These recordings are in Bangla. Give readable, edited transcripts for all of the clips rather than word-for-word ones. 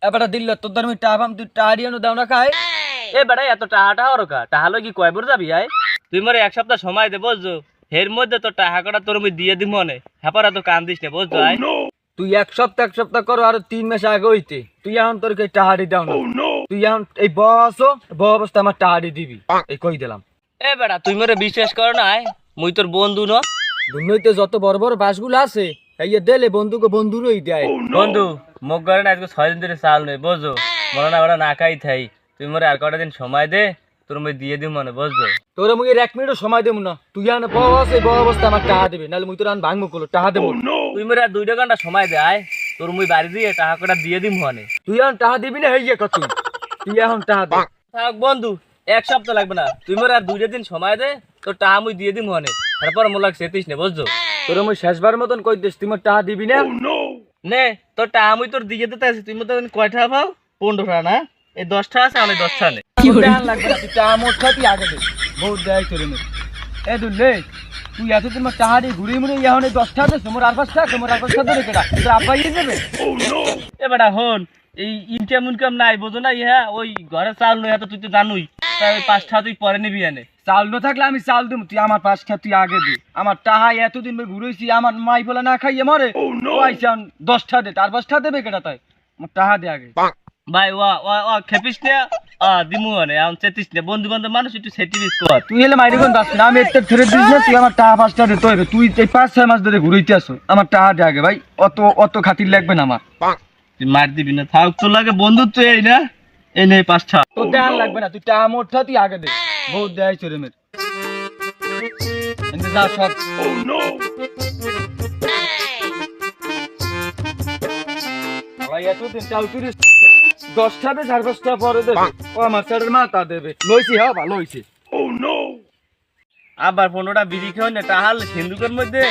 এবারে দিল তোর আমি টাহাম তুই টাহারিয়ানো দাও না খাই এ বেটা এত টাহাটা হরকা টাহালো কি কয় বড় যাবি আয় তুই মরে এক সপ্তাহ সময় দে বুঝছো এর মধ্যে তোর টাকা কটা তোর আমি দিয়ে দিব মনে হ্যাপারা তো কান দিস না বুঝছো আয় তুই এক সপ্তাহ করো আর 3 মাস আগে হইতে তুই এখন তোর কে টাহারি দাও না তুই এখন এই বসো অবস্থা আমার টাহারি দিবি এই কই দিলাম। এ বেটা তুই মরে বিশ্বাস কর না আয় মুই তোর বন্ধু ন দুনিয়াতে যত বড় বড় বাসগুলো আছে এই দেলে বন্ধুকে বন্ধুরই দেয়। বন্ধু মুখ করে না আজকে 6 দিন ধরে চাল নেই বুঝছো মনে না বেটা না খাই থাই তুই মরে আর কটা দিন সময় দে তোর আমি দিয়ে দিব মনে বুঝছো তোরে মুই 1 মিনিটও সময় দেব না তুই এখন বস এই অবস্থা আমার টাহা দিবি নাহলে মুই তোর আন ভাঙবো কলো টাহা দেব তুই মরে আর 2 ঘন্টা সময় দে আয় তোর মুই বাড়ি দিয়ে টাকা কটা দিয়ে দিব মনে তুই এখন টাহা দিবি না হইয়া কত তুই এখন টাহা দে থাক বন্ধু এক সপ্তাহ লাগবে না তুই মরে আর 2 দিন সময় দে তোর টাকা মুই দিয়ে দিব মনে তারপর মোলাক সেতিস না বুঝছো তোরে মুই শেষবার মতন কই দিস তুই মোর টাহা দিবি না নে তোর টাকা মুই তোর দিয়ে দিতে আছি তুই মতো কয়টা পাও 15টা না এই 10টা আছে আমি 10টা নে টাহা লাগবে না তুই টাহা মোট খাতি আগে দে বহুত দেয় তোরে নে এ দুলে তুই এতদিন মোর টাহা দিয়ে ঘুরে মুড়ে এখন এই 10টা দে মোর আর 5টা মোর আর 5টা ধরে কেডা তোর আব্বাই যাবে এ বেটা হন এই ইনকাম নাই বুঝো না ইহা ওই ঘরে চাল নয় তো তুই তো জানুই তাই 5টা তুই পরে নিবি এনে চাল না থাকলে আমি চাল দেব তুই আমার 5টা তুই আগে দে আমার টাহা এতদিন ধরে ঘুরেছি আমার মাই বলে না খাইয়ে মরে ও আইছান 10টা দে তার 5টা দেবে কেডা তাই মোর টাহা দে আগে ভাই ওয়া খেপিস না দিমু মানে আম চেতিস না বন্ধু বান্ধব মানুষ একটু সেটিস কর তুই এলে মাইরে কোন যাস না আমি এতে ধরে দিস না তুই আমার টাহা 5টা দে তুই তুই এই 5-6 মাস ধরে ঘুরাইতে আসো আমার টাহা দে আগে ভাই অত খাতির লাগবে না আমার তুই মার দিবি না থাক তোর লাগে বন্ধুত্ব এই না এই নে 5টা তোর দেয়ার লাগবে না তুই টাহা মোটটা তুই আগে দে বহুত দেয় চরে মের এনে যা সব ভাই এতদিন চাল তুই 10টা দে 5:30 পরে দে ও আমার স্যারের মাথা দেবে লইছি হ্যাঁ ভালো হইছে আবার 15টা বিড়ি খাওয়া না টাহাল সিন্ধুকের মধ্যে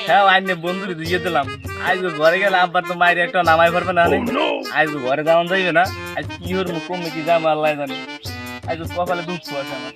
হ্যাঁ আইনে বন্ধুরে দিয়ে দিলাম আজ ঘরে গেলে আবার তো মায়ের একটা নামাই পারবে না আজ ঘরে যাওয়া যাইবে না আজ কি ওর মুখ কমে কি যাম আল্লাহ জানে আজ কপালে দুঃখ আছে আমার